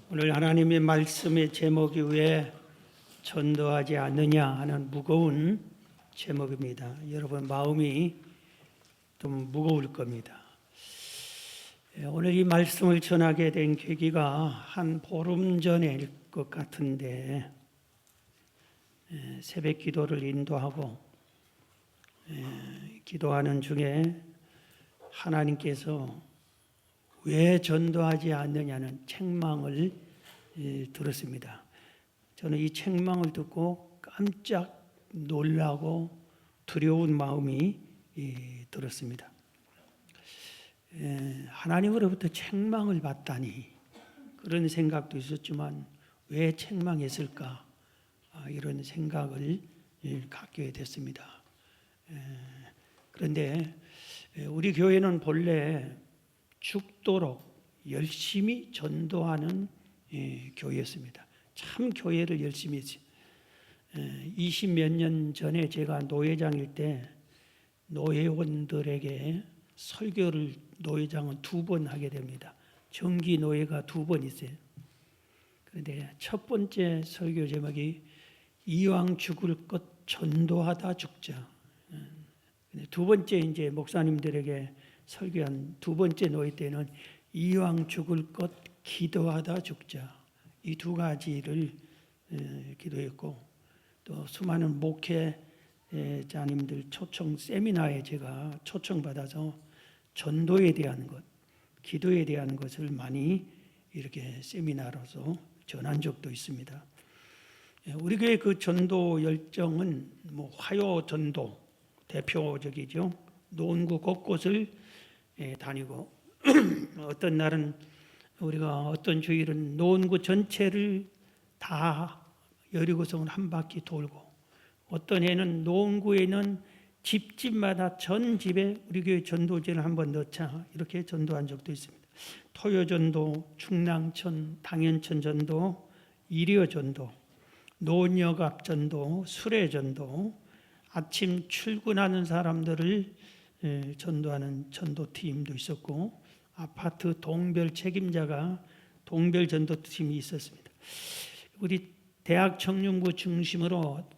오늘 하나님의 말씀의 제목이 왜 전도하지 않느냐 하는 무거운 제목입니다. 여러분 마음이 좀 무거울 겁니다. 오늘 이 말씀을 전하게 된 계기가 한 보름 전일 것 같은데 새벽 기도를 인도하고 기도하는 중에 하나님께서 왜 전도하지 않느냐는 책망을 들었습니다. 저는 이 책망을 듣고 깜짝 놀라고 두려운 마음이 들었습니다. 하나님으로부터 책망을 받다니 그런 생각도 있었지만 왜 책망했을까 이런 생각을 갖게 됐습니다. 그런데 우리 교회는 본래 죽도록 열심히 전도하는 교회였습니다. 참 교회를 열심히 했어요. 20몇 년 전에 제가 노회장일 때 노회원들에게 설교를 노회장은 2번 하게 됩니다. 정기 노회가 2번 있어요. 그런데 첫 번째 설교 제목이 이왕 죽을 것 전도하다 죽자. 두 번째 이제 목사님들에게 설교한 2번째 노회 때는 이왕 죽을 것 기도하다 죽자. 이 2가지를 기도했고 또 수많은 목회자님들 초청 세미나에 제가 초청받아서 전도에 대한 것, 기도에 대한 것을 많이 이렇게 세미나로서 전한 적도 있습니다. 우리 교회 그 전도 열정은 화요 전도 대표적이죠. 논구 곳곳을 다니고 어떤 날은 우리가 어떤 주일은 논구 전체를 다 여리고성을 한 바퀴 돌고 어떤 해는 논구에는 집집마다 전 집에 우리 교회 전도제를 한번 넣자 이렇게 전도한 적도 있습니다. 토요 전도, 충랑천, 당연천 전도, 이리어 전도, 노녀갑 전도, 수레 전도, 아침 출근하는 사람들을 전도하는 전도팀도 있었고 아파트 동별 책임자가 동별 전도팀이 있었습니다. 우리 대학 청년부 중심으로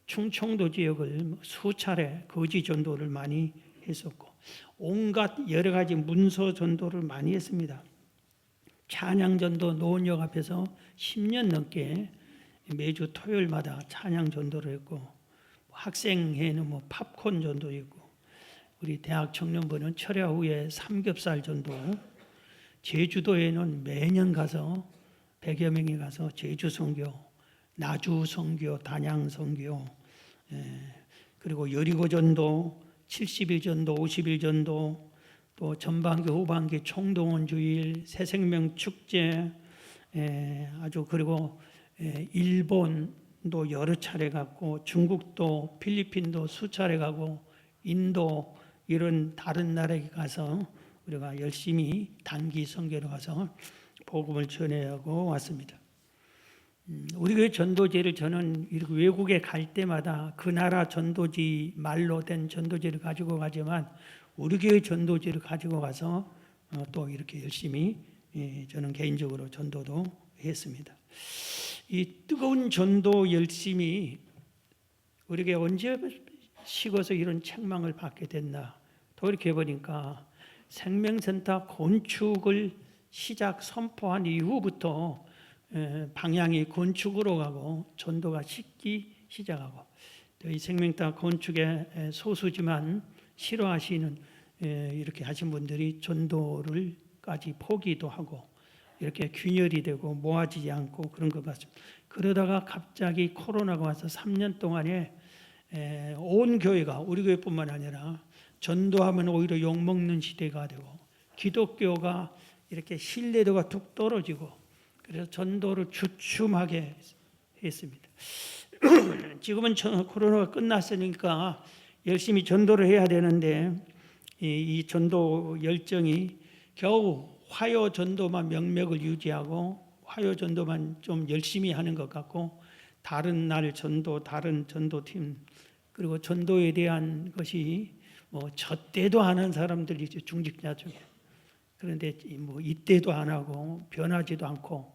충청도 지역을 수차례 거지 전도를 많이 했었고 온갖 여러 가지 문서 전도를 많이 했습니다. 찬양 전도 노은역 앞에서 10년 넘게 매주 토요일마다 찬양 전도를 했고 학생회는 팝콘 전도 있고 우리 대학 청년부는 철야 후에 삼겹살 전도, 제주도에는 매년 가서 100여 명이 가서 제주 선교, 나주 선교, 단양 선교, 그리고 여리고 전도, 70일 전도, 50일 전도, 또 전반기, 후반기 총동원 주일, 새생명 축제, 아주 그리고 일본도 여러 차례 갔고 중국도, 필리핀도 수차례 가고 인도 이런 다른 나라에 가서 우리가 열심히 단기 선교로 가서 복음을 전해하고 왔습니다. 우리 교회 전도제를 저는 이렇게 외국에 갈 때마다 그 나라 전도지 말로 된 전도제를 가지고 가지만 우리 교회 전도제를 가지고 가서 또 이렇게 열심히 저는 개인적으로 전도도 했습니다. 이 뜨거운 전도 열심이 우리에게 언제 식어서 이런 책망을 받게 됐나 돌이켜 보니까 생명센터 건축을 시작 선포한 이후부터 방향이 건축으로 가고 전도가 식기 시작하고 또 이 생명센터 건축의 소수지만 싫어하시는 이렇게 하신 분들이 전도를까지 포기도 하고 이렇게 균열이 되고 모아지지 않고 그런 것 같습니다. 그러다가 갑자기 코로나가 와서 3년 동안에 온 교회가 우리 교회뿐만 아니라 전도하면 오히려 욕먹는 시대가 되고 기독교가 이렇게 신뢰도가 툭 떨어지고 그래서 전도를 주춤하게 했습니다. 지금은 코로나가 끝났으니까 열심히 전도를 해야 되는데 이 전도 열정이 겨우 화요 전도만 명맥을 유지하고 화요 전도만 좀 열심히 하는 것 같고 다른 날 전도, 다른 전도팀 그리고 전도에 대한 것이 저 때도 안 한 사람들이 중직자 중에 그런데 이때도 안 하고 변하지도 않고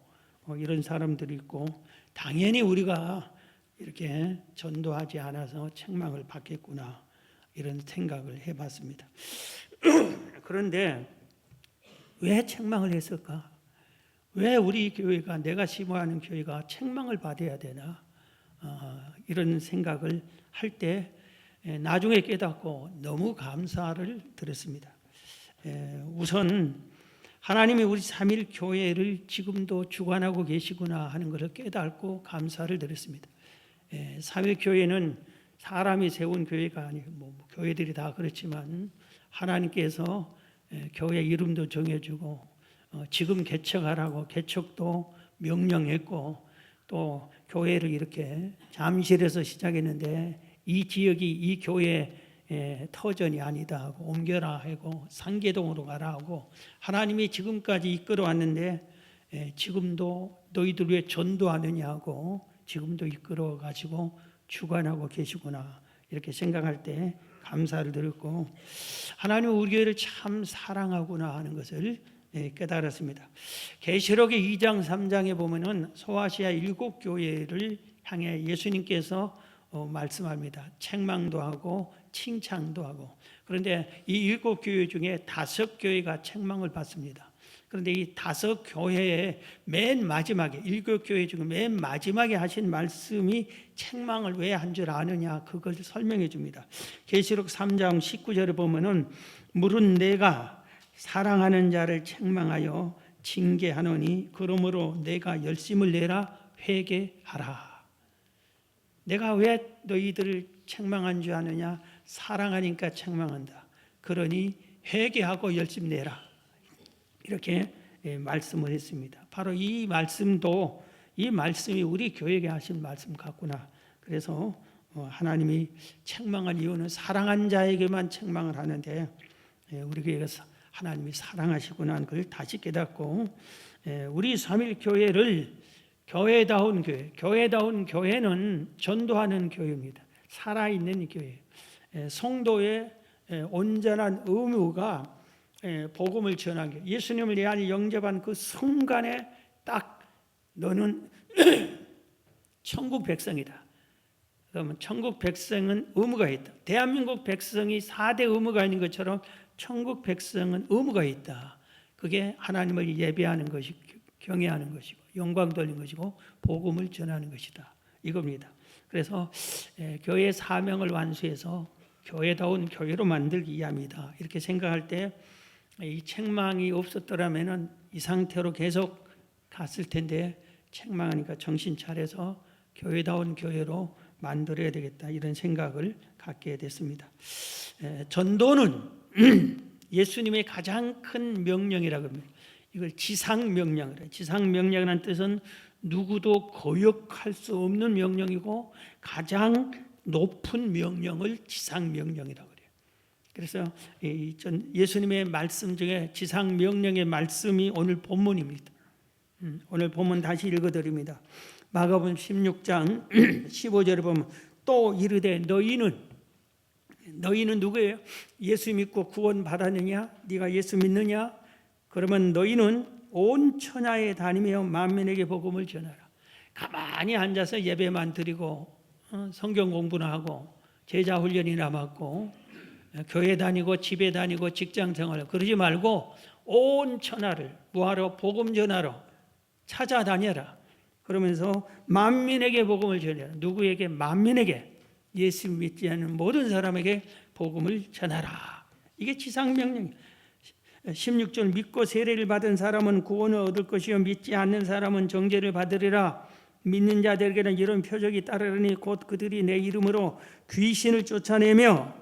이런 사람들이 있고 당연히 우리가 이렇게 전도하지 않아서 책망을 받겠구나 이런 생각을 해봤습니다. 그런데 왜 책망을 했을까? 왜 우리 교회가 내가 심호하는 교회가 책망을 받아야 되나? 이런 생각을 할 때 나중에 깨닫고 너무 감사를 들었습니다. 우선 하나님이 우리 3일 교회를 지금도 주관하고 계시구나 하는 것을 깨닫고 감사를 드렸습니다. 3일 교회는 사람이 세운 교회가 아니고 교회들이 다 그렇지만 하나님께서 교회 이름도 정해주고 지금 개척하라고 개척도 명령했고 또 교회를 이렇게 잠실에서 시작했는데 이 지역이 이 교회 터전이 아니다 하고 옮겨라 하고 상계동으로 가라 하고 하나님이 지금까지 이끌어 왔는데 지금도 너희들 왜 전도하느냐 하고 지금도 이끌어 가지고 주관하고 계시구나 이렇게 생각할 때 감사를 드렸고 하나님은 우리 교회를 참 사랑하구나 하는 것을 깨달았습니다. 계시록의 2장 3장에 보면은 소아시아 7교회를 향해 예수님께서 말씀합니다. 책망도 하고 칭찬도 하고 그런데 이 7교회 중에 5교회가 책망을 받습니다. 그런데 이 5교회의 맨 마지막에 7교회 중에 맨 마지막에 하신 말씀이 책망을 왜 한 줄 아느냐 그걸 설명해 줍니다. 계시록 3장 19절에 보면은 물은 내가 사랑하는 자를 책망하여 징계하노니 그러므로 내가 열심을 내라 회개하라. 내가 왜 너희들을 책망한 줄 아느냐? 사랑하니까 책망한다. 그러니 회개하고 열심 내라. 이렇게 말씀을 했습니다. 바로 이 말씀도 이 말씀이 우리 교회에게 하신 말씀 같구나. 그래서 하나님이 책망한 이유는 사랑한 자에게만 책망을 하는데 우리 교회가 하나님이 사랑하시구나 하는 걸 다시 깨닫고 우리 3일 교회를 교회다운 교회, 교회다운 교회는 전도하는 교회입니다. 살아있는 교회, 성도의 온전한 의무가 복음을 전하는 게 예수님을 내 안에 영접한 그 순간에 딱 너는 천국 백성이다. 그러면 천국 백성은 의무가 있다. 대한민국 백성이 4대 의무가 있는 것처럼 천국 백성은 의무가 있다. 그게 하나님을 예배하는 것이고 경외하는 것이고 영광 돌리는 것이고 복음을 전하는 것이다. 이겁니다. 그래서 교회의 사명을 완수해서 교회다운 교회로 만들기 위함이다. 이렇게 생각할 때 이 책망이 없었더라면 이 상태로 계속 갔을 텐데 책망하니까 정신 차려서 교회다운 교회로 만들어야 되겠다. 이런 생각을 갖게 됐습니다. 전도는 예수님의 가장 큰 명령이라고 합니다. 이걸 지상명령을 해요. 지상명령이라는 뜻은 누구도 거역할 수 없는 명령이고 가장 높은 명령을 지상명령이라고 그래요. 그래서 예수님의 말씀 중에 지상명령의 말씀이 오늘 본문입니다. 오늘 본문 다시 읽어드립니다. 마가복음 16장 15절에 보면 또 이르되 너희는 누구예요? 예수 믿고 구원 받았느냐? 네가 예수 믿느냐? 그러면 너희는 온 천하에 다니며 만민에게 복음을 전하라. 가만히 앉아서 예배만 드리고 성경 공부나 하고 제자 훈련이나 받고 교회 다니고 집에 다니고 직장 생활 그러지 말고 온 천하를 뭐하러? 복음 전하러 찾아다녀라. 그러면서 만민에게 복음을 전하라. 누구에게? 만민에게. 예수 믿지 않는 모든 사람에게 복음을 전하라. 이게 지상명령. 16절 믿고 세례를 받은 사람은 구원을 얻을 것이요 믿지 않는 사람은 정죄를 받으리라. 믿는 자들에게는 이런 표적이 따르니 곧 그들이 내 이름으로 귀신을 쫓아내며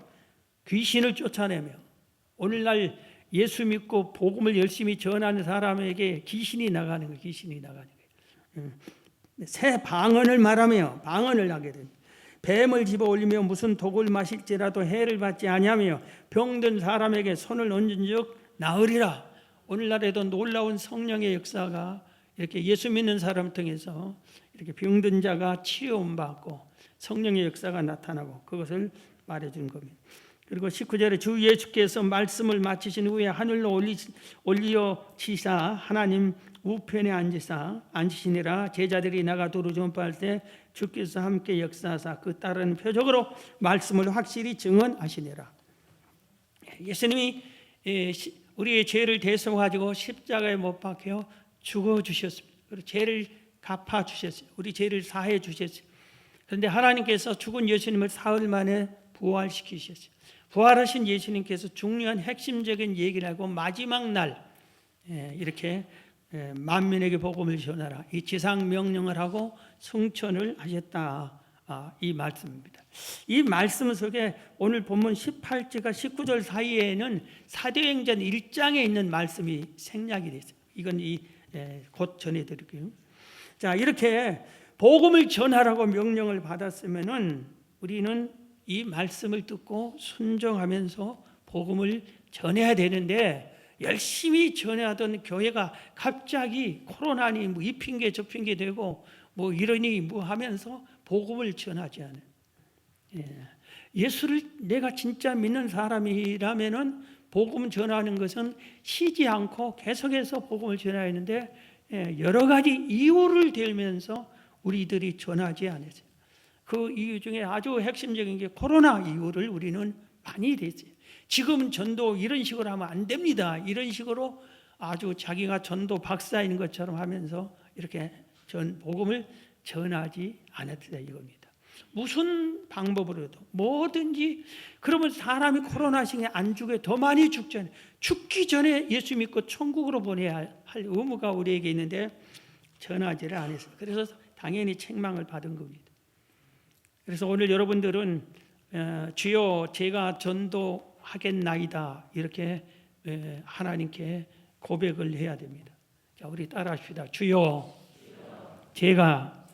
오늘날 예수 믿고 복음을 열심히 전하는 사람에게 귀신이 나가는 거예요. 귀신이 나가는 거예요. 새 방언을 말하며 방언을 하게 됩니다. 뱀을 집어 올리며 무슨 독을 마실지라도 해를 받지 아니하며 병든 사람에게 손을 얹은즉 나으리라. 오늘날에도 놀라운 성령의 역사가 이렇게 예수 믿는 사람 통해서 이렇게 병든 자가 치유받고 성령의 역사가 나타나고 그것을 말해준 겁니다. 그리고 19절에 주 예수께서 말씀을 마치신 후에 하늘로 올리어 치사 하나님 우편에 앉으시니라. 제자들이 나가 도로 전파할 때 주께서 함께 역사하사 그 따르는 표적으로 말씀을 확실히 증언하시니라. 예수님이 우리의 죄를 대속하시고 십자가에 못 박혀 죽어주셨습니다. 그리고 죄를 갚아주셨어요. 우리 죄를 사해 주셨어요. 그런데 하나님께서 죽은 예수님을 사흘 만에 부활시키셨어요. 부활하신 예수님께서 중요한 핵심적인 얘기를 하고 마지막 날 이렇게 만민에게 복음을 전하라, 이 지상 명령을 하고 승천을 하셨다, 이 말씀입니다. 이 말씀 속에 오늘 본문 18절과 19절 사이에는 사도행전 1장에 있는 말씀이 생략이 됐어요. 이건 곧 전해드릴게요. 자, 이렇게 복음을 전하라고 명령을 받았으면은 우리는 이 말씀을 듣고 순종하면서 복음을 전해야 되는데, 열심히 전해하던 교회가 갑자기 코로나니 뭐 이 핑계 저 핑계 대고 뭐 이러니 뭐 하면서 복음을 전하지 않아요. 예수를 내가 진짜 믿는 사람이라면은 복음 전하는 것은 쉬지 않고 계속해서 복음을 전해야 하는데, 여러 가지 이유를 들면서 우리들이 전하지 않았어요. 그 이유 중에 아주 핵심적인 게 코로나 이유를 우리는 많이 됐어요. 지금 전도 이런 식으로 하면 안 됩니다. 이런 식으로 아주 자기가 전도 박사인 것처럼 하면서 이렇게 복음을 전하지 않았다 이겁니다. 무슨 방법으로도 뭐든지, 그러면 사람이 코로나시에 안 죽게 더 많이 죽잖아요. 죽기 전에 예수 믿고 천국으로 보내야 할 의무가 우리에게 있는데 전하지를 않았어요. 그래서 당연히 책망을 받은 겁니다. 그래서 오늘 여러분들은 주여 제가 전도하겠나이다 이렇게 하나님께 고백을 해야 됩니다. 자, 우리 따라합시다. 주여 제가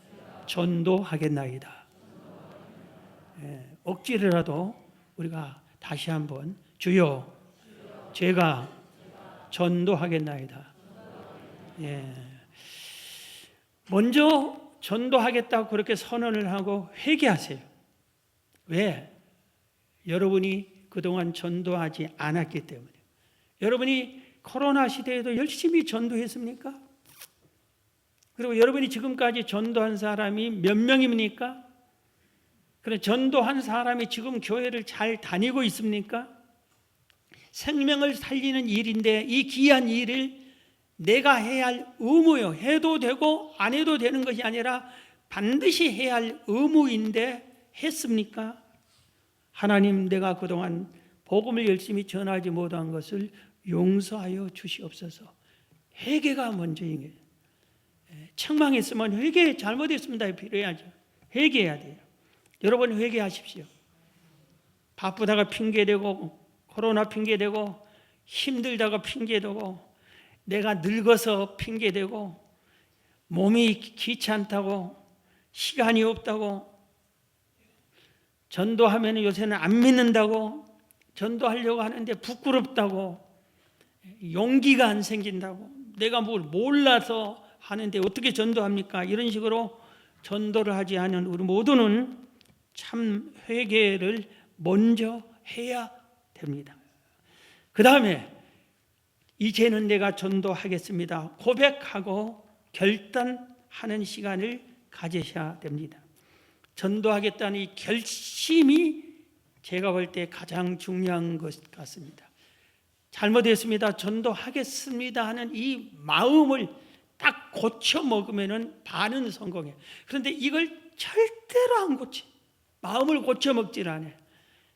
전도하겠나이다. 억지로라도 우리가 다시 한번 주여 제가 전도하겠나이다. 먼저 전도하겠다고 그렇게 선언을 하고 회개하세요. 왜? 여러분이 그동안 전도하지 않았기 때문에. 여러분이 코로나 시대에도 열심히 전도했습니까? 그리고 여러분이 지금까지 전도한 사람이 몇 명입니까? 그래, 전도한 사람이 지금 교회를 잘 다니고 있습니까? 생명을 살리는 일인데 이 귀한 일을 내가 해야 할 의무요. 해도 되고 안 해도 되는 것이 아니라 반드시 해야 할 의무인데 했습니까? 하나님, 내가 그동안 복음을 열심히 전하지 못한 것을 용서하여 주시옵소서. 회개가 먼저인 거예요. 책망했으면 회개, 잘못했습니다 필요해야죠. 회개해야 돼요. 여러분 회개하십시오. 바쁘다가 핑계대고 코로나 핑계대고 힘들다가 핑계대고 내가 늙어서 핑계대고 몸이 귀찮다고 시간이 없다고 전도하면 요새는 안 믿는다고 전도하려고 하는데 부끄럽다고 용기가 안 생긴다고 내가 뭘 몰라서 하는데 어떻게 전도합니까? 이런 식으로 전도를 하지 않은 우리 모두는 참 회개를 먼저 해야 됩니다. 그 다음에 이제는 내가 전도하겠습니다. 고백하고 결단하는 시간을 가지셔야 됩니다. 전도하겠다는 이 결심이 제가 볼 때 가장 중요한 것 같습니다. 잘못했습니다. 전도하겠습니다 하는 이 마음을 딱 고쳐 먹으면 반은 성공해요. 그런데 이걸 절대로 안 고쳐. 마음을 고쳐 먹질 않아요.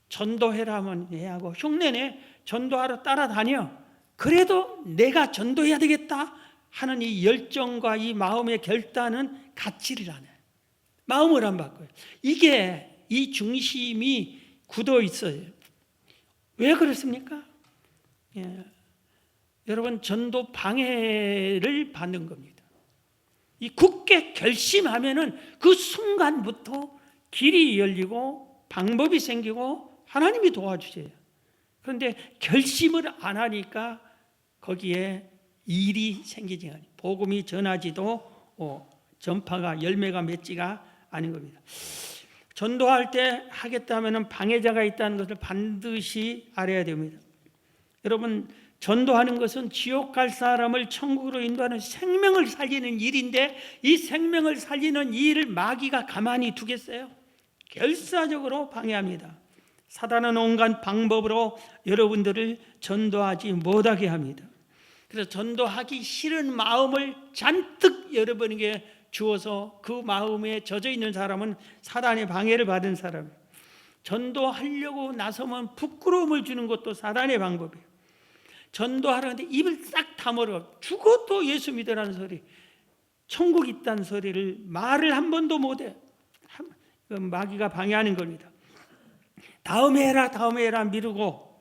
전도해라면 해하고 흉내내 전도하러 따라다녀. 그래도 내가 전도해야 되겠다 하는 이 열정과 이 마음의 결단은 갖지를 않아요. 마음을 안 바꿔요. 이게 이 중심이 굳어 있어요. 왜 그렇습니까? 여러분 전도 방해를 받는 겁니다. 이 굳게 결심하면은 그 순간부터 길이 열리고 방법이 생기고 하나님이 도와주세요. 그런데 결심을 안 하니까 거기에 일이 생기지 않아요. 복음이 전하지도 전파가 열매가 맺지가 않은 겁니다. 전도할 때 하겠다 하면 방해자가 있다는 것을 반드시 알아야 됩니다. 여러분 전도하는 것은 지옥 갈 사람을 천국으로 인도하는 생명을 살리는 일인데, 이 생명을 살리는 이 일을 마귀가 가만히 두겠어요? 결사적으로 방해합니다. 사단은 온갖 방법으로 여러분들을 전도하지 못하게 합니다. 그래서 전도하기 싫은 마음을 잔뜩 여러분에게 주어서 그 마음에 젖어 있는 사람은 사단의 방해를 받은 사람이에요. 전도하려고 나서면 부끄러움을 주는 것도 사단의 방법이에요. 전도하려는데 입을 싹 다물어 죽어도 예수 믿으라는 소리, 천국 있다는 소리를 말을 한 번도 못해. 마귀가 방해하는 겁니다. 다음에 해라 미루고,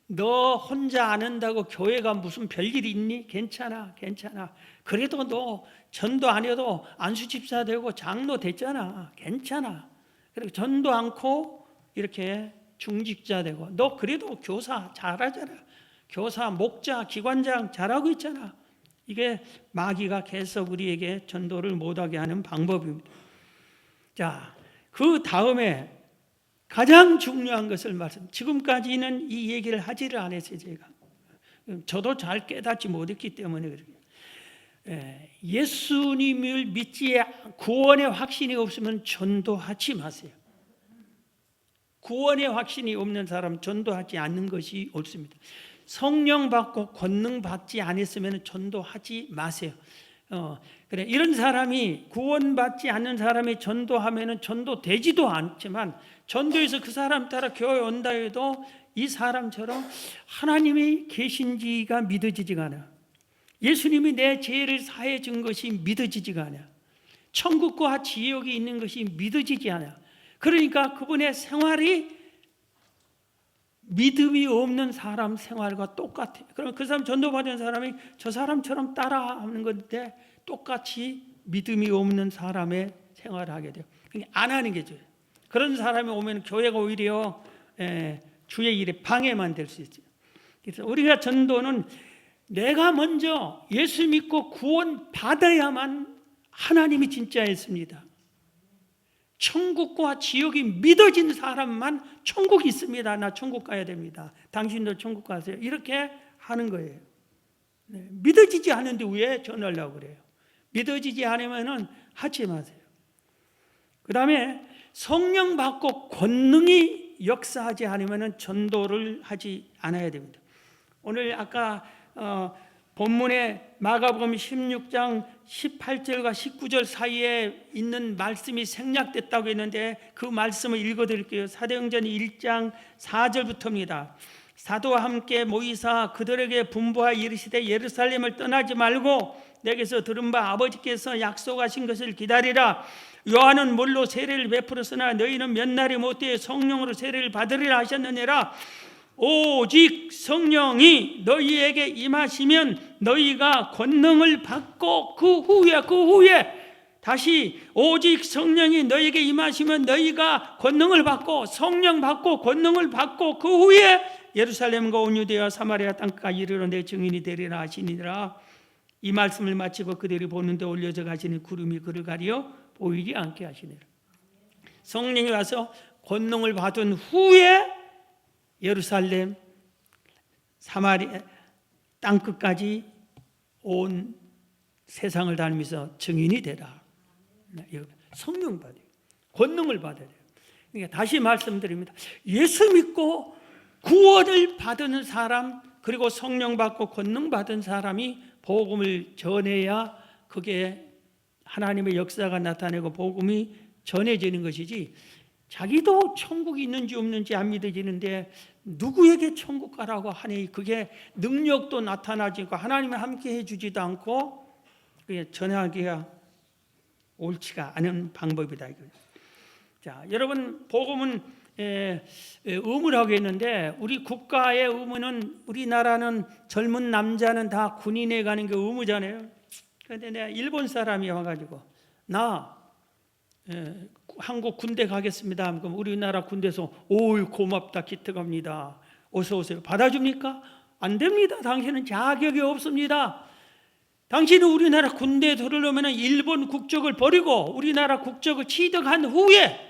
너 혼자 안 한다고 교회가 무슨 별일이 있니? 괜찮아. 그래도 너 전도 안 해도 안수 집사 되고 장로 됐잖아. 괜찮아. 그리고 전도 않고 이렇게 중직자 되고, 너 그래도 교사 잘하잖아. 교사, 목자, 기관장 잘하고 있잖아. 이게 마귀가 계속 우리에게 전도를 못하게 하는 방법입니다. 자, 그 다음에 가장 중요한 것을 지금까지는 이 얘기를 하지를 않았어요. 제가 저도 잘 깨닫지 못했기 때문에 그래요. 예수님을 믿지, 구원의 확신이 없으면 전도하지 마세요. 구원의 확신이 없는 사람 전도하지 않는 것이 옳습니다. 성령 받고 권능 받지 않았으면 전도하지 마세요. 그래, 이런 사람이, 구원받지 않는 사람이 전도하면 전도되지도 않지만, 전도해서 그 사람 따라 교회 온다 해도 이 사람처럼 하나님이 계신지가 믿어지지가 않아. 예수님이 내 죄를 사해 준 것이 믿어지지가 않아. 천국과 지옥이 있는 것이 믿어지지 않아. 그러니까 그분의 생활이 믿음이 없는 사람 생활과 똑같아요. 그러면 그 사람, 전도받은 사람이 저 사람처럼 따라하는 건데 똑같이 믿음이 없는 사람의 생활을 하게 돼요. 안 하는 게 좋아요. 그런 사람이 오면 교회가 오히려 주의 일에 방해만 될 수 있어요. 그래서 우리가 전도는 내가 먼저 예수 믿고 구원 받아야만 하나님이 진짜였습니다. 천국과 지옥이 믿어진 사람만 천국이 있습니다. 나 천국 가야 됩니다. 당신도 천국 가세요. 이렇게 하는 거예요. 믿어지지 않은데 왜 전하려고 그래요? 믿어지지 않으면 하지 마세요. 그 다음에 성령 받고 권능이 역사하지 않으면 전도를 하지 않아야 됩니다. 오늘 아까 본문에 마가복음 16장 18절과 19절 사이에 있는 말씀이 생략됐다고 했는데 그 말씀을 읽어드릴게요. 사도행전 1장 4절부터입니다. 사도와 함께 모이사 그들에게 분부하여 이르시되 예루살렘을 떠나지 말고 내게서 들은 바 아버지께서 약속하신 것을 기다리라. 요한은 물로 세례를 베풀었으나 너희는 몇 날이 못되어 성령으로 세례를 받으리라 하셨느니라. 오직 성령이 너희에게 임하시면 너희가 권능을 받고 그 후에 다시 오직 성령이 너희에게 임하시면 너희가 권능을 받고 성령 받고 권능을 받고 그 후에 예루살렘과 온 유대와 사마리아 땅까지 이르러 내 증인이 되리라 하시니라. 이 말씀을 마치고 그들이 보는데 올려져 가시는 구름이 그를 가리어 보이지 않게 하시니라. 성령이 와서 권능을 받은 후에 예루살렘, 사마리아 땅끝까지 온 세상을 다니면서 증인이 되라. 성령 받아요. 권능을 받아야 돼요. 그러니까 다시 말씀드립니다. 예수 믿고 구원을 받은 사람, 그리고 성령 받고 권능 받은 사람이 복음을 전해야 그게 하나님의 역사가 나타내고 복음이 전해지는 것이지, 자기도 천국이 있는지 없는지 안 믿어지는데 누구에게 천국 가라고 하니 그게 능력도 나타나지 않고 하나님이 함께 해주지도 않고 그게 전하기가 옳지가 않은 방법이다. 자, 여러분, 복음은 의무라고 했는데 우리 국가의 의무는, 우리나라는 젊은 남자는 다 군인에 가는 게 의무잖아요. 그런데 내가 일본 사람이 와가지고 나 한국 군대 가겠습니다. 그럼 우리나라 군대에서 오이 고맙다, 기특합니다, 어서 오세요 받아줍니까? 안 됩니다. 당신은 자격이 없습니다. 당신은 우리나라 군대에 들어오면 일본 국적을 버리고 우리나라 국적을 취득한 후에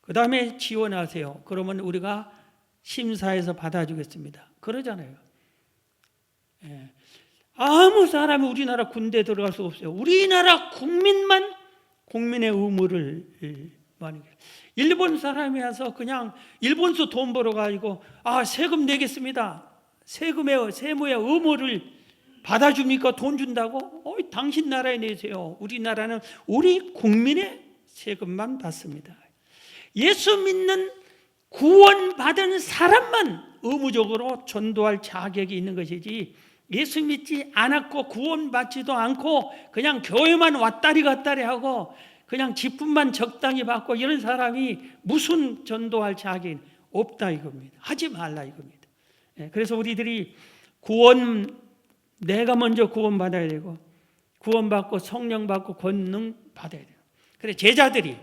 그 다음에 지원하세요. 그러면 우리가 심사해서 받아주겠습니다. 그러잖아요. 아무 사람이 우리나라 군대에 들어갈 수가 없어요. 우리나라 국민만 국민의 의무를 많이. 일본 사람이 와서 그냥 일본서 돈 벌어가지고 세금 내겠습니다. 세무의 의무를 받아줍니까? 돈 준다고? 당신 나라에 내세요. 우리나라는 우리 국민의 세금만 받습니다. 예수 믿는 구원받은 사람만 의무적으로 전도할 자격이 있는 것이지, 예수 믿지 않았고 구원받지도 않고 그냥 교회만 왔다리 갔다리 하고 그냥 직분만 적당히 받고 이런 사람이 무슨 전도할 자격이 없다 이겁니다. 하지 말라 이겁니다. 그래서 우리들이 내가 먼저 구원받아야 되고, 구원받고 성령 받고 권능 받아야 돼요. 그래, 제자들이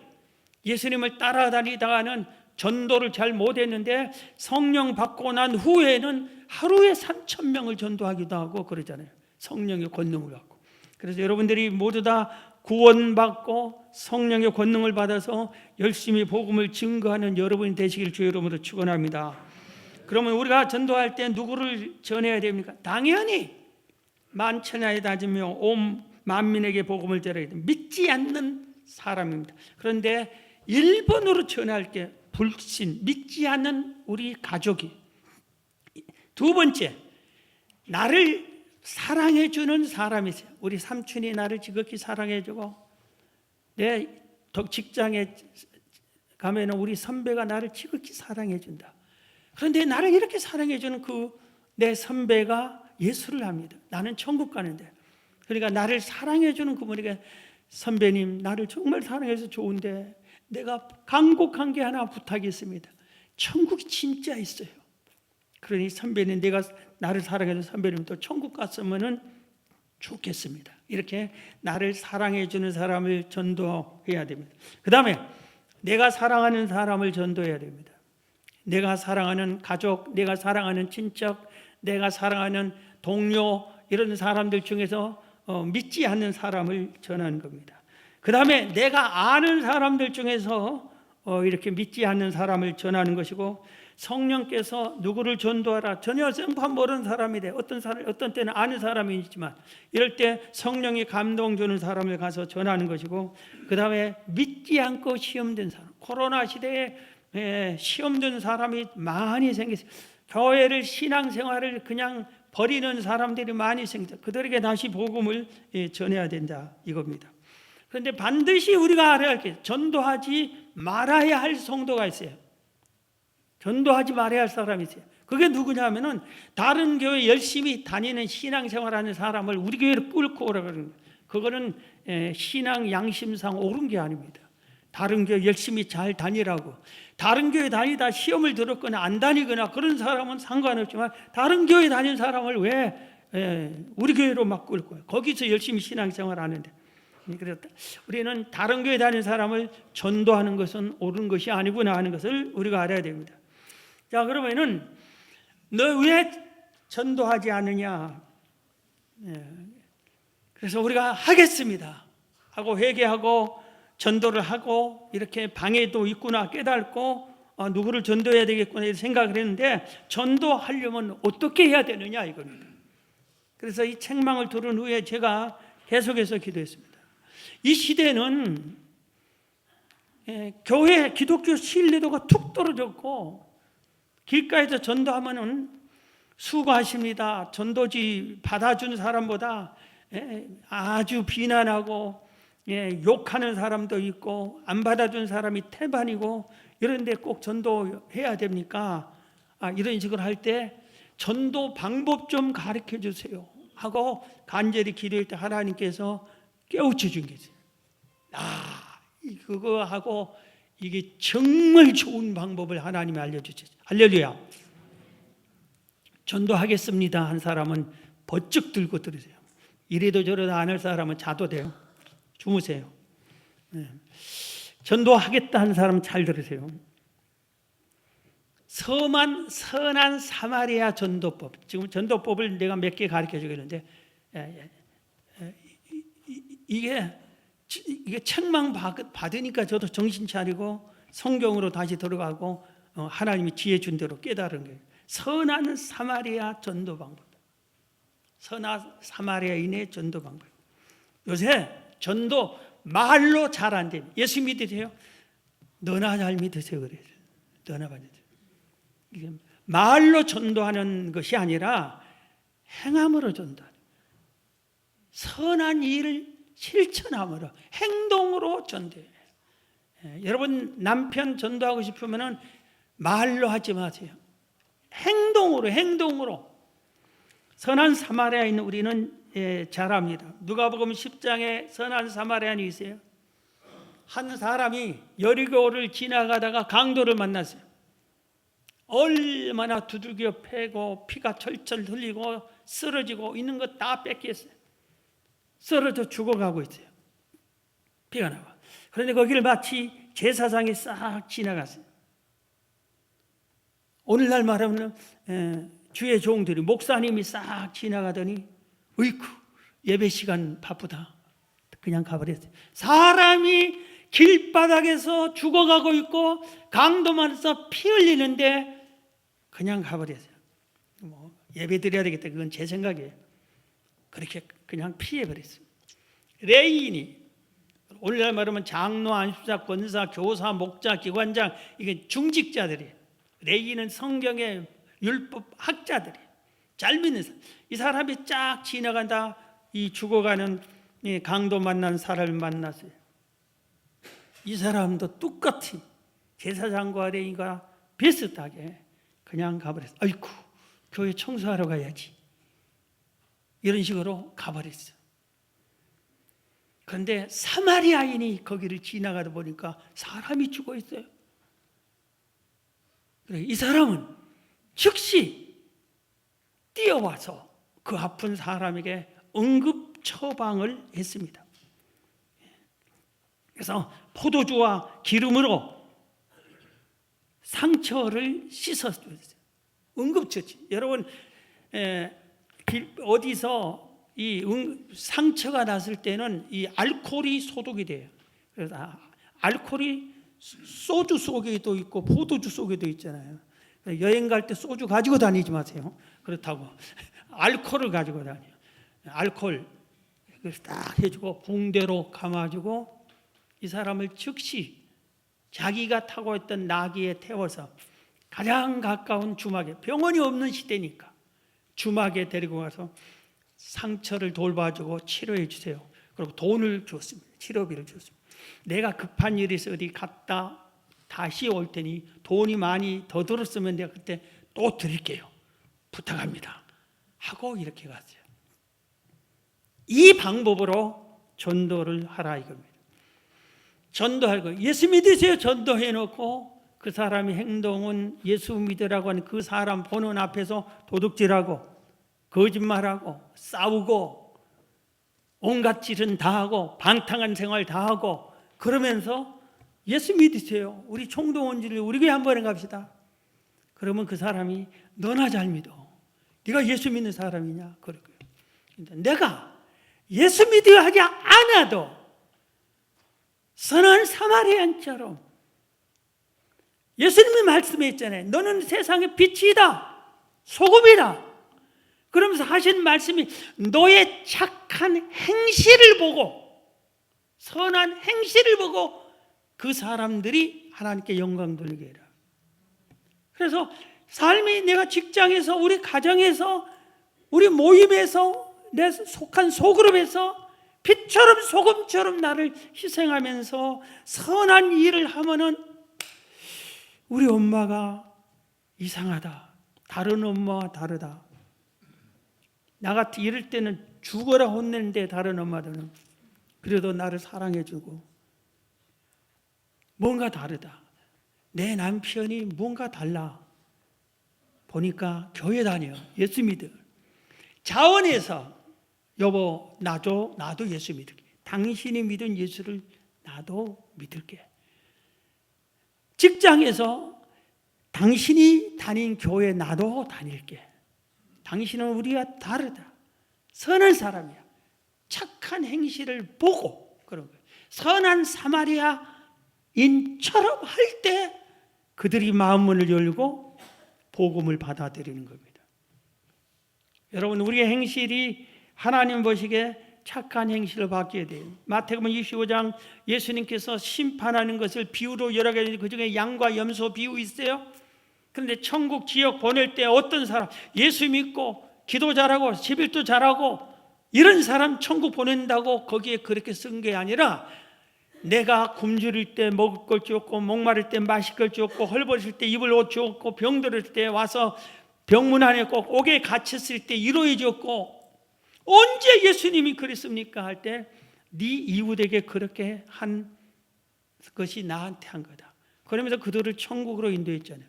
예수님을 따라다니다가는 전도를 잘 못했는데 성령 받고 난 후에는 하루에 3,000명을 전도하기도 하고 그러잖아요. 성령의 권능을 받고. 그래서 여러분들이 모두 다 구원받고 성령의 권능을 받아서 열심히 복음을 증거하는 여러분이 되시길 주의 이름으로 축원합니다. 그러면 우리가 전도할 때 누구를 전해야 됩니까? 당연히 만천하에 다지며 온 만민에게 복음을 전해야 됩니다. 믿지 않는 사람입니다. 그런데 1번으로 전할 게 불신, 믿지 않는 우리 가족이. 두 번째, 나를 사랑해 주는 사람이 있어요. 우리 삼촌이 나를 지극히 사랑해 주고, 내 직장에 가면 우리 선배가 나를 지극히 사랑해 준다. 그런데 나를 이렇게 사랑해 주는 내 선배가 예수를 합니다. 나는 천국 가는데. 그러니까 나를 사랑해 주는 그분에게, 선배님 나를 정말 사랑해서 좋은데 내가 간곡한 게 하나 부탁이 있습니다. 천국이 진짜 있어요. 그러니 선배님, 내가 나를 사랑해서 선배님도 천국 갔으면 좋겠습니다. 이렇게 나를 사랑해 주는 사람을 전도해야 됩니다. 그 다음에 내가 사랑하는 사람을 전도해야 됩니다. 내가 사랑하는 가족, 내가 사랑하는 친척, 내가 사랑하는 동료, 이런 사람들 중에서 믿지 않는 사람을 전하는 겁니다. 그 다음에 내가 아는 사람들 중에서 이렇게 믿지 않는 사람을 전하는 것이고, 성령께서 누구를 전도하라, 전혀 생판 모르는 사람이래. 어떤 때는 아는 사람이 있지만 이럴 때 성령이 감동 주는 사람을 가서 전하는 것이고, 그 다음에 믿지 않고 시험된 사람, 코로나 시대에 시험된 사람이 많이 생겼어요. 교회를, 신앙생활을 그냥 버리는 사람들이 많이 생겼어요. 그들에게 다시 복음을 전해야 된다 이겁니다. 그런데 반드시 우리가 알아야 할 게, 전도하지 말아야 할 성도가 있어요. 전도하지 말아야 할 사람이 있어요. 그게 누구냐면은 다른 교회 열심히 다니는 신앙생활하는 사람을 우리 교회로 끌고 오라 그러는 거예요. 그거는 신앙 양심상 옳은 게 아닙니다. 다른 교회 열심히 잘 다니라고. 다른 교회 다니다 시험을 들었거나 안 다니거나 그런 사람은 상관없지만, 다른 교회 다니는 사람을 왜 우리 교회로 막 끌고 와요? 거기서 열심히 신앙생활 하는데. 그래서 우리는 다른 교회 다니는 사람을 전도하는 것은 옳은 것이 아니구나 하는 것을 우리가 알아야 됩니다. 자, 그러면은 너 왜 전도하지 않느냐? 그래서 우리가 하겠습니다 하고 회개하고 전도를 하고 이렇게 방해도 있구나 깨닫고 누구를 전도해야 되겠구나 이렇게 생각을 했는데, 전도하려면 어떻게 해야 되느냐 이겁니다. 그래서 이 책망을 들은 후에 제가 계속해서 기도했습니다. 이 시대는 교회 기독교 신뢰도가 툭 떨어졌고, 길가에서 전도하면은 수고하십니다, 전도지 받아준 사람보다 아주 비난하고 욕하는 사람도 있고, 안 받아준 사람이 태반이고, 이런데 꼭 전도해야 됩니까? 이런 식으로 할 때 전도 방법 좀 가르쳐 주세요 하고 간절히 기도할 때 하나님께서 깨우쳐 준 게 있어요. 그거 하고 이게 정말 좋은 방법을 하나님이 알려주셨어요. 할렐루야. 전도하겠습니다 한 사람은 버쩍 들고 들으세요. 이래도 저래도 안 할 사람은 자도 돼요. 주무세요. 전도하겠다 한 사람 잘 들으세요. 선한 사마리아 전도법. 지금 전도법을 내가 몇 개 가르쳐 주겠는데, 이게 책망 받으니까 저도 정신 차리고 성경으로 다시 들어가고 하나님이 지혜 준 대로 깨달은 거예요. 선한 사마리아 전도 방법. 선한 사마리아인의 전도 방법. 요새 전도 말로 잘 안 돼요. 예수 믿으세요? 너나 잘 믿으세요. 그래요. 너나 받으세요. 말로 전도하는 것이 아니라 행함으로 전도하는, 선한 일을 실천함으로, 행동으로 전도해요. 여러분 남편 전도하고 싶으면 말로 하지 마세요. 행동으로. 선한 사마리아인 우리는 잘합니다. 누가복음 10장에 선한 사마리아인이 있어요. 한 사람이 여리고를 지나가다가 강도를 만났어요. 얼마나 두들겨 패고 피가 철철 흘리고 쓰러지고 있는 거 다 뺏겼어요. 쓰러져 죽어가고 있어요. 피가 나와. 그런데 거기를 마치 제사장이 싹 지나갔어요. 오늘날 말하면 주의 종들이, 목사님이 싹 지나가더니 어이쿠 예배 시간 바쁘다 그냥 가버렸어요. 사람이 길바닥에서 죽어가고 있고 강도 맞아서 피 흘리는데 그냥 가버렸어요. 예배 드려야 되겠다, 그건 제 생각이에요. 그렇게 그냥 피해버렸어요. 레인이, 오늘날 말하면 장로, 안수자, 권사, 교사, 목자, 기관장, 이게 중직자들이에요. 레인은 성경의 율법 학자들이에요. 잘 믿는 사람. 이 사람이 쫙 지나간다, 이 죽어가는 이 강도 만난 사람을 만났어요. 이 사람도 똑같이 제사장과 레인과 비슷하게 그냥 가버렸어요. 아이쿠 교회 청소하러 가야지, 이런 식으로 가버렸어요. 그런데 사마리아인이 거기를 지나가다 보니까 사람이 죽어 있어요. 이 사람은 즉시 뛰어와서 그 아픈 사람에게 응급 처방을 했습니다. 그래서 포도주와 기름으로 상처를 씻어줬어요. 응급처치. 여러분 어디서 이 상처가 났을 때는 이 알코올이 소독이 돼요. 그래서 알코올이 소주 속에도 있고 포도주 속에도 있잖아요. 여행 갈 때 소주 가지고 다니지 마세요. 그렇다고 알코올을 가지고 다녀요. 알코올 딱 해주고 붕대로 감아주고 이 사람을 즉시 자기가 타고 있던 나귀에 태워서 가장 가까운 주막에, 병원이 없는 시대니까 주막에 데리고 가서 상처를 돌봐주고 치료해 주세요. 그리고 돈을 줬습니다. 치료비를 줬습니다. 내가 급한 일이 있어 어디 갔다 다시 올 테니 돈이 많이 더 들었으면 내가 그때 또 드릴게요. 부탁합니다. 하고 이렇게 갔어요. 이 방법으로 전도를 하라 이겁니다. 전도할 거. 예수 믿으세요. 전도해 놓고 그 사람의 행동은 예수 믿으라고 하는 그 사람 보는 앞에서 도둑질하고 거짓말하고 싸우고 온갖 짓은 다 하고 방탕한 생활 다 하고 그러면서 예수 믿으세요. 우리 총동원지를 우리 교회 한번 갑시다. 그러면 그 사람이 너나 잘 믿어. 네가 예수 믿는 사람이냐? 그럴 거예요. 내가 예수 믿으려 하지 않아도 선한 사마리아인처럼 예수님이 말씀했잖아요. 너는 세상의 빛이다, 소금이다. 그러면서 하신 말씀이 너의 착한 행실을 보고, 선한 행실을 보고 그 사람들이 하나님께 영광 돌리게 해라. 그래서 삶이, 내가 직장에서, 우리 가정에서, 우리 모임에서, 내 속한 소그룹에서 빛처럼 소금처럼 나를 희생하면서 선한 일을 하면은 우리 엄마가 이상하다, 다른 엄마와 다르다. 나 같은 이럴 때는 죽어라 혼내는데 다른 엄마들은 그래도 나를 사랑해주고 뭔가 다르다. 내 남편이 뭔가 달라. 보니까 교회 다녀, 예수 믿어. 자원에서 여보 나도 예수 믿을게. 당신이 믿은 예수를 나도 믿을게. 직장에서 당신이 다닌 교회 나도 다닐게. 당신은 우리가 다르다. 선한 사람이야. 착한 행실을 보고 그런 거예요. 선한 사마리아인처럼 할 때 그들이 마음문을 열고 복음을 받아들이는 겁니다. 여러분, 우리의 행실이 하나님 보시기에 착한 행실을 바뀌어야 돼요. 마태복음 25장 예수님께서 심판하는 것을 비유로 여러 가지, 그중에 양과 염소 비유 있어요. 그런데 천국 지역 보낼 때 어떤 사람, 예수 믿고 기도 잘하고 11도 잘하고 이런 사람 천국 보낸다고 거기에 그렇게 쓴 게 아니라, 내가 굶주릴 때 먹을 걸 주었고, 목마를 때 마실 걸 주었고, 헐벗을 때 입을 옷 주었고, 병들을 때 와서 병문 안에 꼭 옥에 갇혔을 때 위로해 줬고, 언제 예수님이 그랬습니까? 할 때 네 이웃에게 그렇게 한 것이 나한테 한 거다. 그러면서 그들을 천국으로 인도했잖아요.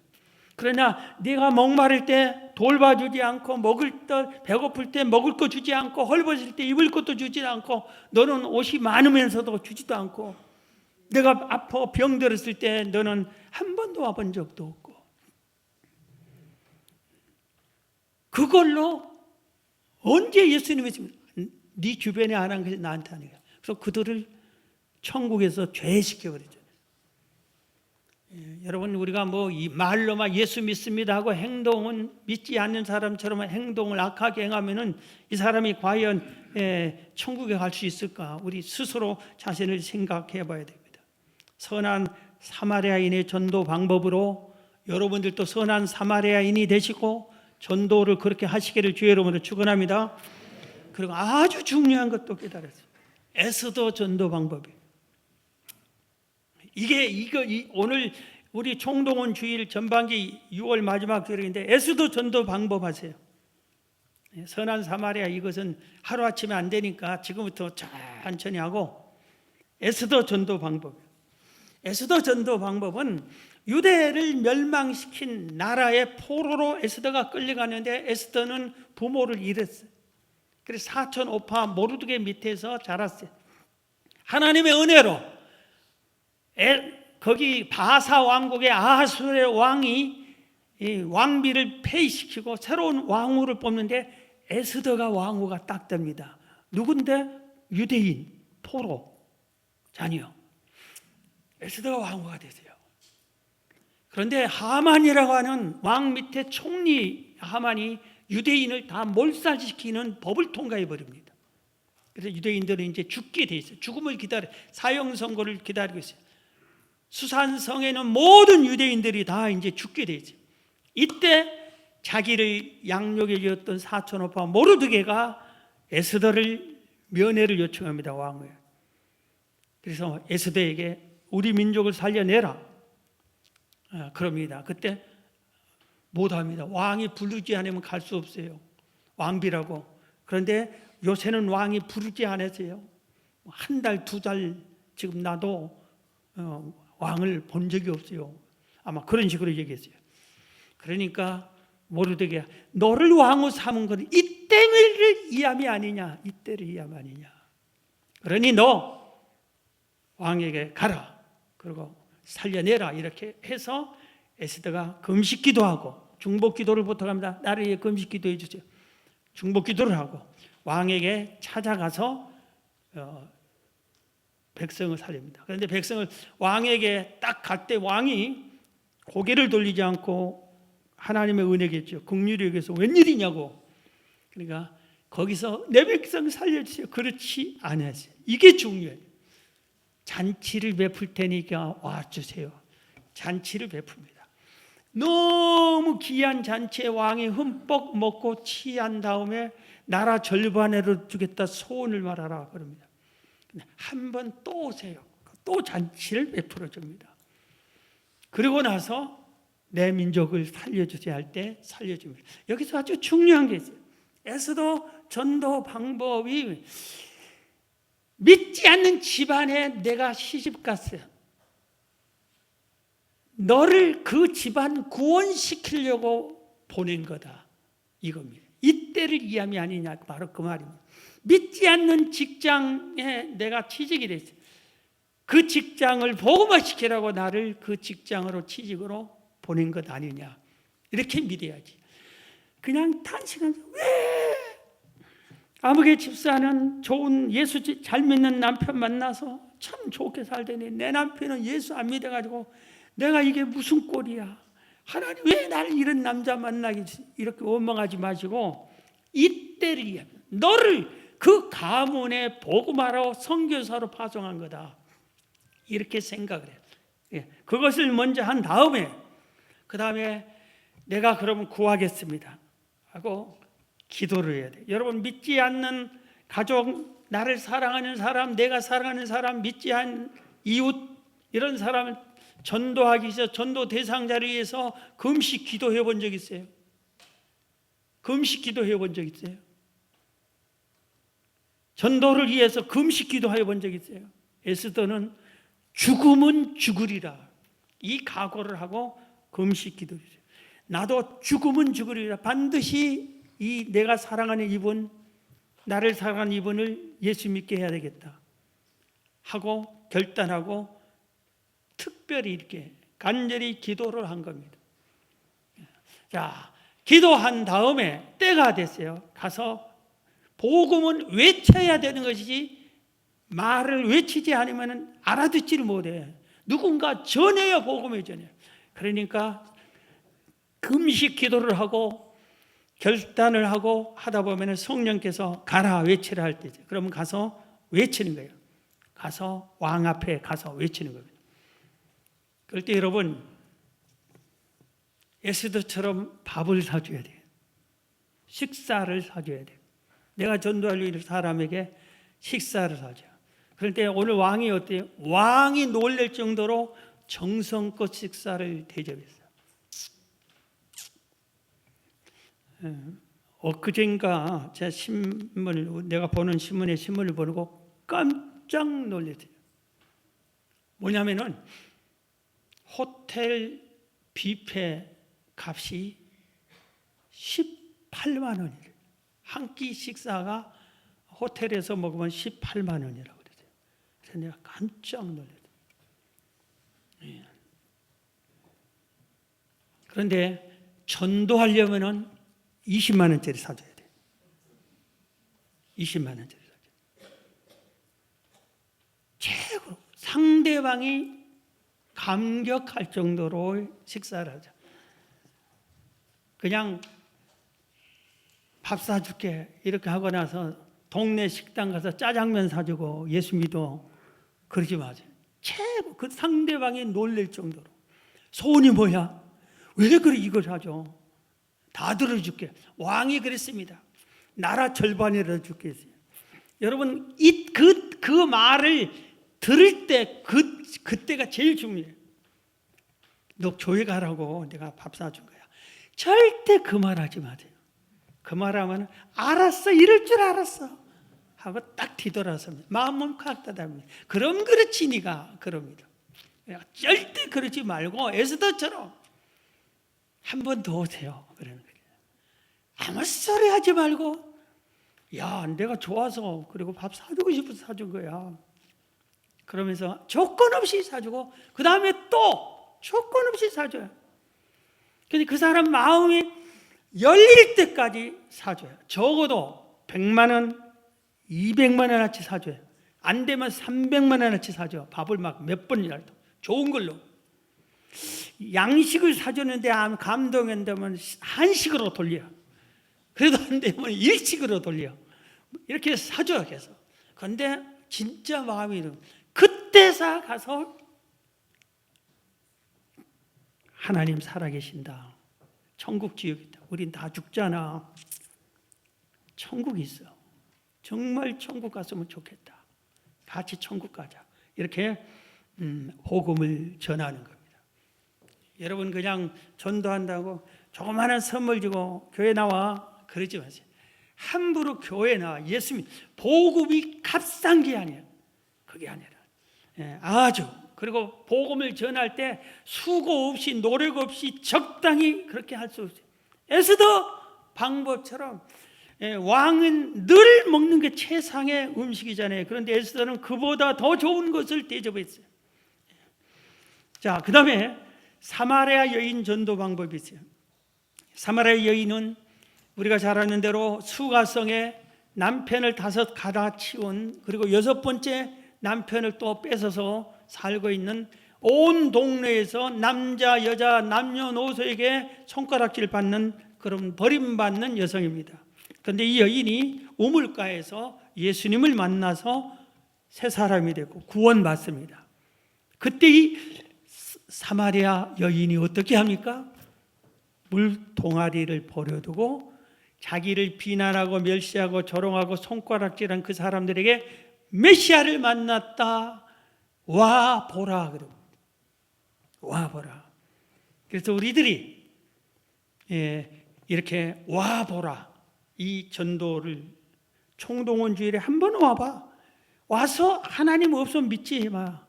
그러나 네가 목마를 때 돌봐주지 않고, 먹을 때 배고플 때 먹을 거 주지 않고, 헐벗을 때 입을 것도 주지 않고, 너는 옷이 많으면서도 주지도 않고, 내가 아파 병들었을 때 너는 한 번도 와본 적도 없고, 그걸로 언제 예수님이 네 주변에 안 한 것이 나한테 하는 거야. 그래서 그들을 천국에서 죄시켜버리죠. 여러분, 우리가 뭐 이 말로만 예수 믿습니다 하고 행동은 믿지 않는 사람처럼 행동을 악하게 행하면은 이 사람이 과연 천국에 갈 수 있을까? 우리 스스로 자신을 생각해 봐야 됩니다. 선한 사마리아인의 전도 방법으로 여러분들도 선한 사마리아인이 되시고 전도를 그렇게 하시기를 주의 이름으로 축원합니다. 그리고 아주 중요한 것도 깨달았어요. 에스더 전도 방법이. 오늘 우리 총동원 주일 전반기 6월 마지막 주일인데 에스더 전도 방법 하세요. 선한 사마리아, 이것은 하루아침에 안 되니까 지금부터 천천히 하고, 에스더 전도 방법. 에스더 전도 방법은 유대를 멸망시킨 나라의 포로로 에스더가 끌려가는데, 에스더는 부모를 잃었어요. 그래서 사촌 오빠 모르드게 밑에서 자랐어요. 하나님의 은혜로 거기 바사 왕국의 아하수의 왕이 왕비를 폐위시키고 새로운 왕후를 뽑는데 에스더가 왕후가 딱 됩니다. 누군데? 유대인 포로 자녀 에스더가 왕후가 되세요. 그런데 하만이라고 하는 왕 밑에 총리 하만이 유대인을 다 몰살시키는 법을 통과해 버립니다. 그래서 유대인들은 이제 죽게 돼 있어요. 죽음을 기다려, 사형 선고를 기다리고 있어요. 수산성에는 모든 유대인들이 다 이제 죽게 돼 있어요. 이때 자기를 양육해 주었던 사촌 오빠 모르드게가 에스더를 면회를 요청합니다. 왕을. 그래서 에스더에게 우리 민족을 살려내라 그럽니다. 그때 못합니다. 왕이 부르지 않으면 갈 수 없어요. 왕비라고. 그런데 요새는 왕이 부르지 않으세요. 한 달, 두 달 지금 나도 왕을 본 적이 없어요. 아마 그런 식으로 얘기했어요. 그러니까 모르드게, 너를 왕으로 삼은 것은 이때를 이함이 아니냐, 이때를 이함 아니냐. 그러니 너 왕에게 가라. 그리고 살려내라. 이렇게 해서 에스더가 금식기도 하고 중복기도를 부탁합니다. 나를 위해 금식기도 해주세요. 중복기도를 하고 왕에게 찾아가서 백성을 살립니다. 그런데 백성을 왕에게 딱 갈 때 왕이 고개를 돌리지 않고 하나님의 은혜겠죠. 긍휼히 여겨서 웬일이냐고. 그러니까 거기서 내 백성 살려주세요. 그렇지 않았어요. 이게 중요해요. 잔치를 베풀 테니까 와주세요. 잔치를 베풉니다. 너무 귀한 잔치에 왕이 흠뻑 먹고 취한 다음에 나라 절반으로 주겠다 소원을 말하라 그럽니다. 한 번 또 오세요. 또 잔치를 베풀어 줍니다. 그리고 나서 내 민족을 살려주세요 할 때 살려줍니다. 여기서 아주 중요한 게 있어요. 에스더 전도 방법이 믿지 않는 집안에 내가 시집 갔어요. 너를 그 집안 구원시키려고 보낸 거다. 이겁니다. 이때를 이함이 아니냐. 바로 그 말입니다. 믿지 않는 직장에 내가 취직이 됐어요. 그 직장을 복음화시키라고 나를 그 직장으로 취직으로 보낸 것 아니냐. 이렇게 믿어야지. 그냥 단식하면서 왜 아무개 집사는 좋은 예수 잘 믿는 남편 만나서 참 좋게 살더니 내 남편은 예수 안 믿어가지고 내가 이게 무슨 꼴이야. 하나님 왜 나를 이런 남자 만나게 이렇게 원망하지 마시고 이때를 위해 너를 그 가문에 복음하러 선교사로 파송한 거다. 이렇게 생각을 해요. 예, 그것을 먼저 한 다음에 그 다음에 내가 그러면 구하겠습니다 하고 기도를 해야 돼요. 여러분, 믿지 않는 가족, 나를 사랑하는 사람, 내가 사랑하는 사람, 믿지 않는 이웃, 이런 사람을 전도하기 위해서, 전도 대상자를 위해서 금식 기도해 본 적 있어요? 금식 기도해 본 적 있어요? 전도를 위해서 금식 기도해 본 적 있어요? 에스더는 죽으면 죽으리라, 이 각오를 하고 금식 기도를 했어요. 나도 죽으면 죽으리라, 반드시 이 내가 사랑하는 이분, 나를 사랑하는 이분을 예수 믿게 해야 되겠다 하고 결단하고 특별히 이렇게 간절히 기도를 한 겁니다. 자, 기도한 다음에 때가 됐어요. 가서 복음은 외쳐야 되는 것이지 말을 외치지 않으면 알아듣지를 못해. 누군가 전해야 복음을 전해요. 그러니까 금식 기도를 하고 결단을 하고 하다 보면 성령께서 가라 외치라 할 때죠. 그러면 가서 외치는 거예요. 가서 왕 앞에 가서 외치는 겁니다. 그럴 때 여러분, 에스더처럼 밥을 사줘야 돼요. 식사를 사줘야 돼요. 내가 전도할 사람에게 식사를 사줘요. 그런데 오늘 왕이 어때요? 왕이 놀랄 정도로 정성껏 식사를 대접했어요. 엊그젠가 제가 내가 보는 신문을 보고 깜짝 놀랐어요. 뭐냐면은 호텔 뷔페 값이 18만 원이래요. 한 끼 식사가 호텔에서 먹으면 18만 원이라고 그랬어요. 그래서 내가 깜짝 놀랐어요. 그런데 전도하려면은 20만 원짜리 사줘야 돼요. 20만 원짜리 사줘야 돼요. 최고 상대방이 감격할 정도로 식사를 하죠. 그냥 밥 사줄게 이렇게 하고 나서 동네 식당 가서 짜장면 사주고 예수 믿어 그러지 마세요. 최고 그 상대방이 놀랄 정도로. 소원이 뭐야? 왜 그래 이걸 사줘? 다 들어줄게. 왕이 그랬습니다. 나라 절반이라도 줄겠어요. 여러분, 그 말을 들을 때 그때가 제일 중요해요. 너 교회 가라고 내가 밥 사준 거야. 절대 그 말 하지 마세요. 그 말하면 알았어, 이럴 줄 알았어 하고 딱 뒤돌아섭니다. 마음은 칵다답니다. 그럼 그렇지 네가 그럽니다. 절대 그러지 말고 에스더처럼 한 번 더 오세요. 그러는 거예요. 아무 소리 하지 말고, 야, 내가 좋아서 그리고 밥 사주고 싶어서 사준 거야. 그러면서 조건 없이 사주고 그 다음에 또 조건 없이 사줘요. 근데 그 사람 마음이 열릴 때까지 사줘요. 적어도 100만 원, 200만 원어치 사줘요. 안 되면 300만 원어치 사줘. 밥을 막 몇 번이라도 좋은 걸로. 양식을 사줬는데 감동한다면 한식으로 돌려. 그래도 안 되면 일식으로 돌려. 이렇게 사줘야 해서. 그런데 진짜 마음이 그때서 가서 하나님 살아계신다. 천국 지옥 있다. 우린 다 죽잖아. 천국이 있어. 정말 천국 갔으면 좋겠다. 같이 천국 가자. 이렇게 복음을 전하는 겁니다. 여러분, 그냥 전도한다고 조그마한 선물 주고 교회 나와 그러지 마세요. 함부로 교회 나와. 예수님 복음이 값싼 게 아니에요. 그게 아니라 아주, 그리고 복음을 전할 때 수고 없이 노력 없이 적당히 그렇게 할 수 없어요. 에스더 방법처럼 왕은 늘 먹는 게 최상의 음식이잖아요. 그런데 에스더는 그보다 더 좋은 것을 대접했어요. 자, 그 다음에 사마리아 여인 전도 방법이 있어요. 사마리아 여인은 우리가 잘 아는 대로 수가성에 남편을 5 갈아치운, 그리고 6번째 남편을 또 뺏어서 살고 있는, 온 동네에서 남자 여자 남녀노소에게 손가락질 받는 그런 버림받는 여성입니다. 그런데 이 여인이 우물가에서 예수님을 만나서 새 사람이 되고 구원받습니다. 그때 이 사마리아 여인이 어떻게 합니까? 물동아리를 버려두고 자기를 비난하고 멸시하고 조롱하고 손가락질한 그 사람들에게 메시아를 만났다. 와 보라. 그러고 와 보라. 그래서 우리들이 이렇게 와 보라, 이 전도를 총동원 주일에 한번 와봐. 와서 하나님 없으면 믿지 마.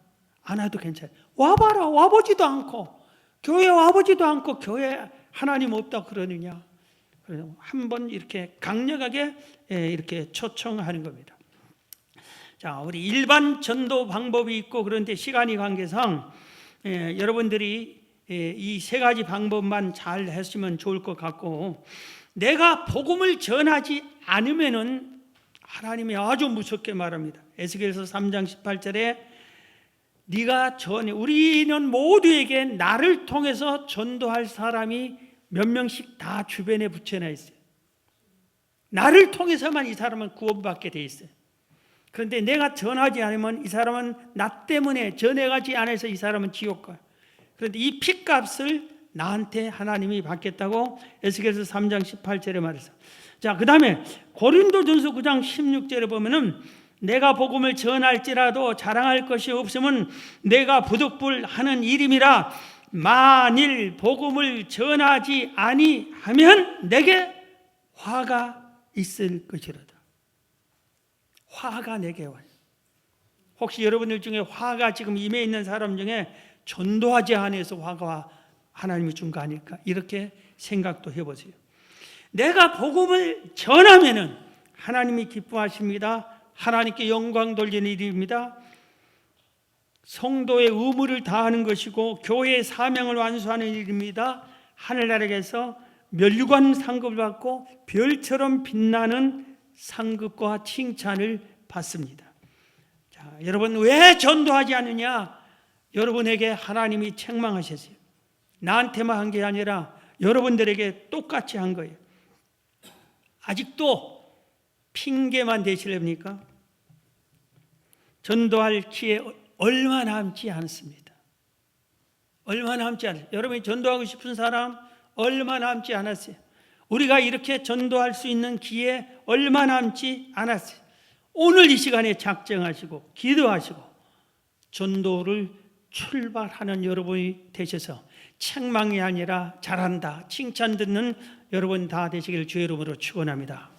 안 와도 괜찮아. 와봐라. 와보지도 않고 교회 와보지도 않고 교회 하나님 없다 그러느냐. 그래서 한번 이렇게 강력하게 이렇게 초청하는 겁니다. 자, 우리 일반 전도 방법이 있고 그런데 시간이 관계상 여러분들이 이 세 가지 방법만 잘 했으면 좋을 것 같고, 내가 복음을 전하지 않으면은 하나님이 아주 무섭게 말합니다. 에스겔서 3장 18절에 네가 전해, 우리는 모두에게 나를 통해서 전도할 사람이 몇 명씩 다 주변에 붙여놔 있어요. 나를 통해서만 이 사람은 구원받게 돼 있어요. 그런데 내가 전하지 않으면 이 사람은 나 때문에 전해가지 않아서 이 사람은 지옥 가요. 그런데 이 핏값을 나한테 하나님이 받겠다고 에스겔서 3장 18절에 말했어요. 자, 그 다음에 고린도전서 9장 16절에 보면은 내가 복음을 전할지라도 자랑할 것이 없으면 내가 부득불하는 일임이라. 만일 복음을 전하지 아니하면 내게 화가 있을 것이로다. 화가 내게 와요. 혹시 여러분들 중에 화가 지금 임해 있는 사람 중에 전도하지 않아서 화가 하나님이 준 거 아닐까? 이렇게 생각도 해보세요. 내가 복음을 전하면은 하나님이 기뻐하십니다. 하나님께 영광 돌리는 일입니다. 성도의 의무를 다하는 것이고 교회의 사명을 완수하는 일입니다. 하늘나라에서 면류관 상급을 받고 별처럼 빛나는 상급과 칭찬을 받습니다. 자, 여러분 왜 전도하지 않느냐? 여러분에게 하나님이 책망하셨어요. 나한테만 한 게 아니라 여러분들에게 똑같이 한 거예요. 아직도 핑계만 대시렵니까? 전도할 기회 얼마 남지 않습니다. 얼마 남지 않았어요. 여러분이 전도하고 싶은 사람 얼마 남지 않았어요. 우리가 이렇게 전도할 수 있는 기회 얼마 남지 않았어요. 오늘 이 시간에 작정하시고 기도하시고 전도를 출발하는 여러분이 되셔서 책망이 아니라 잘한다, 칭찬 듣는 여러분 다 되시길 주의 이름으로 축원합니다.